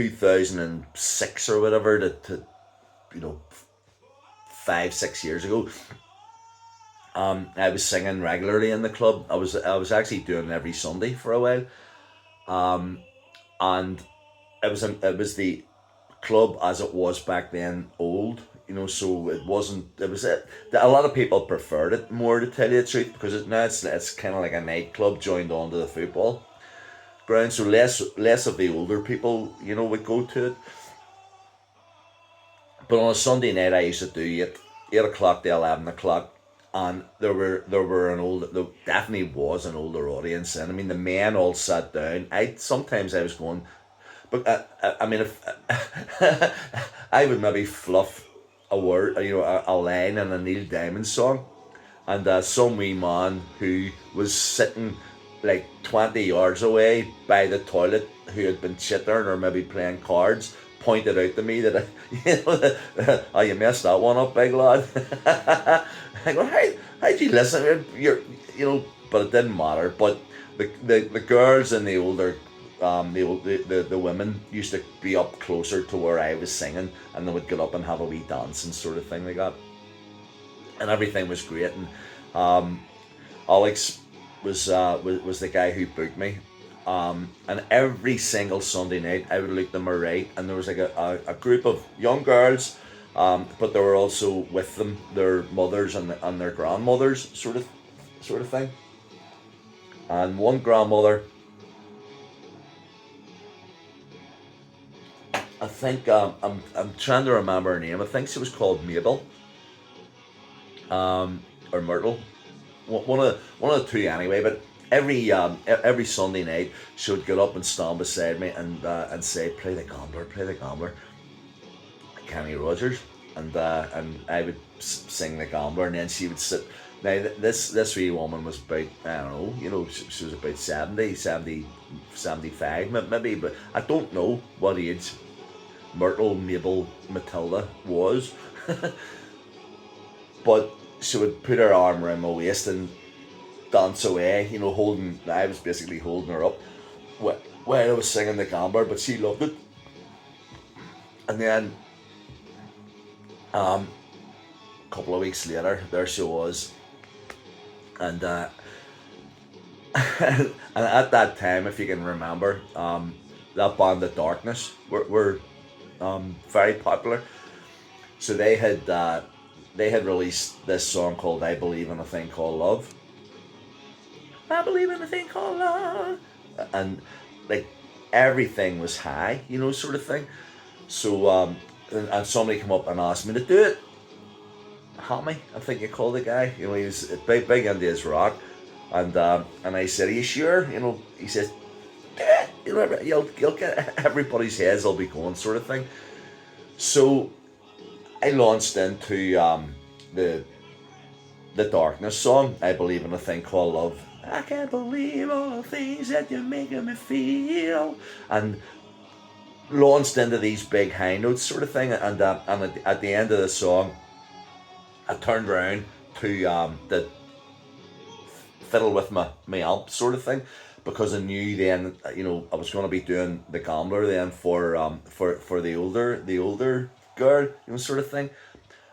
2006 or whatever to you know 5-6 years ago. I was singing regularly in the club. I was actually doing it every Sunday for a while. And it was the club as it was back then, old. So it wasn't. It was it. A lot of people preferred it more, to tell you the truth, because now it's kind of like a nightclub joined onto the football ground. So less of the older people, would go to it. But on a Sunday night, I used to do 8 o'clock to 11 o'clock, and there definitely was an older audience, and I mean the men all sat down. I was going, but I mean if I would maybe fluff a word, a line in a Neil Diamond song, and some wee man who was sitting like 20 yards away by the toilet, who had been chittering or maybe playing cards, pointed out to me that oh, you messed that one up, big lad. I go, how'd you listen? But it didn't matter. But the girls and the older the women used to be up closer to where I was singing, and they would get up and have a wee dance and sort of thing like that, and everything was great. And Alex was the guy who booked me. And every single Sunday night I would look to my right, and there was like a group of young girls, but there were also with them their mothers and their grandmothers, sort of thing. And one grandmother, I think, I'm trying to remember her name. I think she was called Mabel, or Myrtle, one of the two anyway. But every Sunday night she would get up and stand beside me and say, "Play the Gambler," Kenny Rogers, and I would sing the Gambler, and then she would sit. Now this wee woman was about, I don't know, she was about 75 maybe, but I don't know what age Myrtle, Mabel, Matilda was. But she would put her arm around my waist and dance away, I was basically holding her up while I was singing the Gambler, but she loved it. And then a couple of weeks later, there she was, and and at that time, if you can remember, that band, The Darkness, were very popular. So they had released this song called "I Believe in a Thing Called Love." I believe in a thing called love, and like everything was high, sort of thing. So and somebody came up and asked me to do it. Hammy, I think you call the guy. He was big into his rock, and I said, "Are you sure?" He says, "Do it. You'll get everybody's heads will be going," sort of thing. So I launched into the Darkness song, "I Believe in a Thing Called Love." I can't believe all the things that you're making me feel, and launched into these big high notes, sort of thing. And at the end of the song, I turned around to the fiddle with my amp, sort of thing, because I knew then, I was going to be doing the Gambler then for the older girl, sort of thing.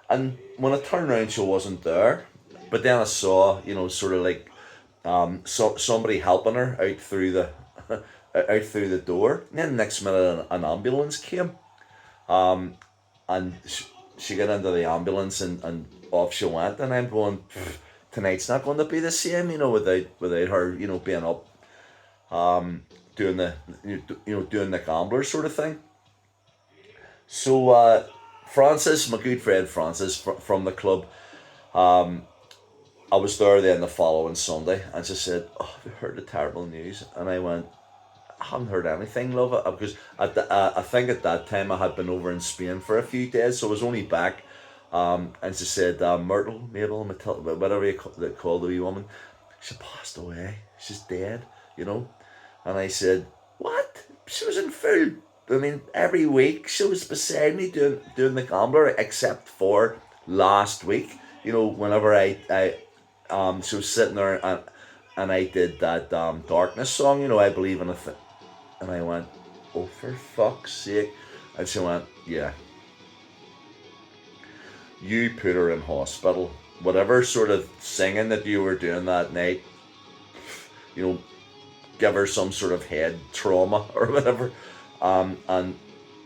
And when I turned around, she wasn't there. But then I saw, sort of like somebody helping her out through the out through the door. And then next minute, an ambulance came, and she got into the ambulance, and off she went. And I'm going, tonight's not going to be the same, without her, being up, doing the Gambler, sort of thing. So Francis, my good friend Francis from the club, I was there then the following Sunday, and she said, "Oh, have you heard the terrible news?" And I went, "I haven't heard anything, love," because I think at that time I had been over in Spain for a few days, so I was only back. And she said, "Myrtle, Mabel, Matilda, whatever they call the wee woman, she passed away. She's dead, And I said, "What?" She was in full. I mean, every week she was beside me doing the Gambler, except for last week. Whenever she was sitting there, and I did that Darkness song. "I Believe in a Thing," and I went, oh, for fuck's sake. And she went, yeah, you put her in hospital. Whatever sort of singing that you were doing that night, you know, give her some sort of head trauma or whatever. And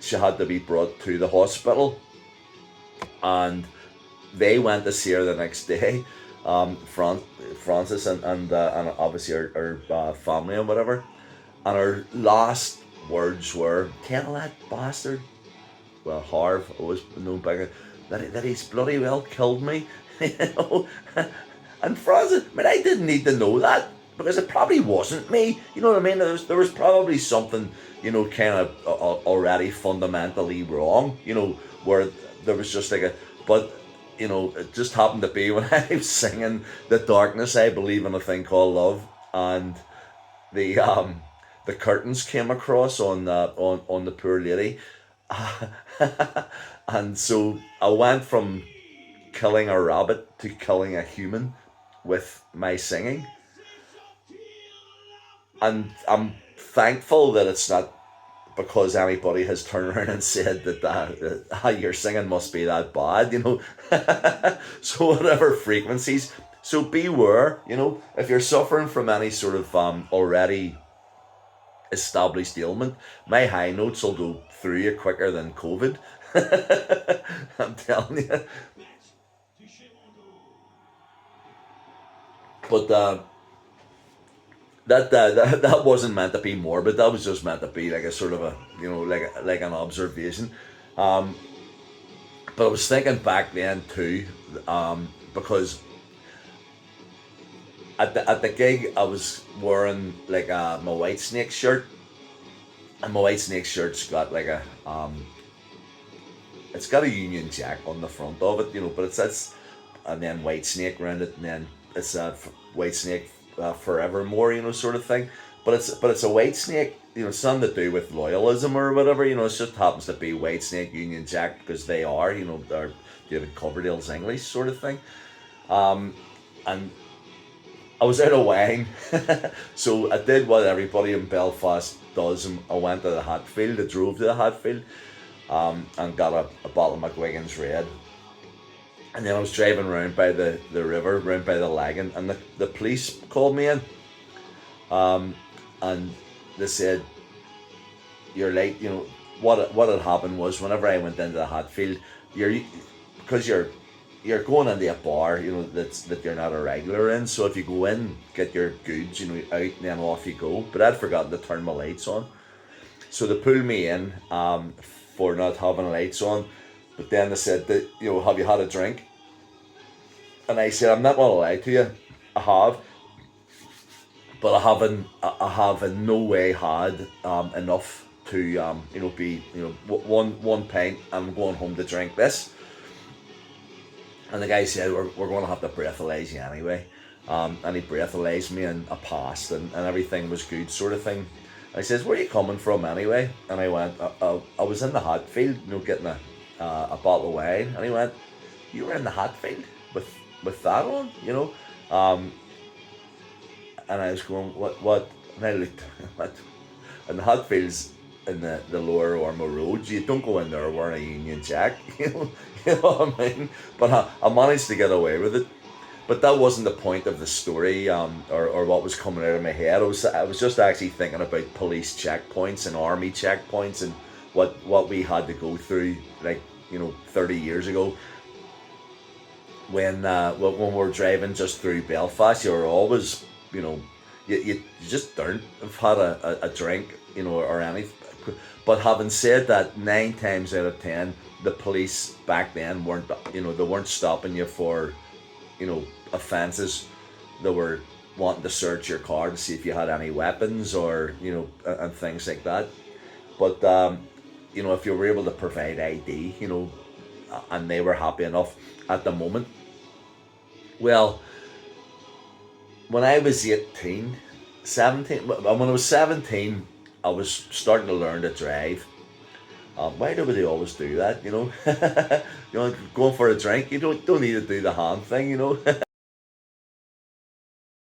she had to be brought to the hospital. And they went to see her the next day, Francis and obviously her family and whatever. And her last words were, "Tell that bastard, well, Harv, always known back, that he's bloody well killed me." You know? And Francis, I mean, I didn't need to know that because it probably wasn't me. You know what I mean? There was probably something, kind of already fundamentally wrong, where there was just like but, it just happened to be when I was singing "The Darkness, I Believe in a Thing Called Love," and the curtains came across on the poor lady. And so I went from killing a rabbit to killing a human with my singing. And I'm thankful that it's not because anybody has turned around and said that your singing must be that bad. So whatever frequencies. So beware, if you're suffering from any sort of already established ailment, my high notes will go through you quicker than COVID. I'm telling you. But that wasn't meant to be morbid. That was just meant to be like a sort of a like an observation. Um, but I was thinking back then too, because at the gig I was wearing like my White Snake shirt, and my White Snake shirt's got like it's got a Union Jack on the front of it, but it's and then White Snake around it, and then it's a White Snake forevermore, sort of thing. But it's a White Snake, it's nothing to do with loyalism or whatever, it just happens to be White Snake, Union Jack, because they are, they're David Coverdale's English sort of thing. And I was out of wine, so I did what everybody in Belfast does, and I went to the Hatfield. I drove to the Hatfield, and got a bottle of McGuigan's Red. And then I was driving around by the river, around by the lagoon, and the police called me in. And they said, "You're late." What had happened was, whenever I went into the Hatfield, because you're going into a bar, that you're not a regular in. So if you go in, get your goods, out, and then off you go. But I'd forgotten to turn my lights on, so they pulled me in for not having lights on. But then they said that, "Have you had a drink?" And I said, "I'm not going to lie to you, I have, but I have in no way had enough to be one pint. I'm going home to drink this." And the guy said, "We're going to have to breathalyze you anyway." And he breathalyzed me, and I passed, and everything was good, sort of thing. And I says, "Where are you coming from anyway?" And I went, I was in the Hatfield, getting a bottle of wine." And he went, "You were in the Hatfield with that on?" And I was going, what? And I looked, what? And the Hatfields in the lower Ormo Road, you don't go in there wearing a Union Jack, you know what I mean? But I managed to get away with it. But that wasn't the point of the story, or what was coming out of my head. I was just actually thinking about police checkpoints and army checkpoints, and what we had to go through, like 30 years ago, when we were driving just through Belfast. You were always, you just don't have had a drink, or anything. But having said that, 9 times out of 10, the police back then weren't, they weren't stopping you for, offences. They were wanting to search your car to see if you had any weapons, or, and things like that. But, if you were able to provide ID, and they were happy enough at the moment. Well, when I was 17, when I was 17, I was starting to learn to drive. Why do they always do that, going for a drink? You don't need to do the hand thing,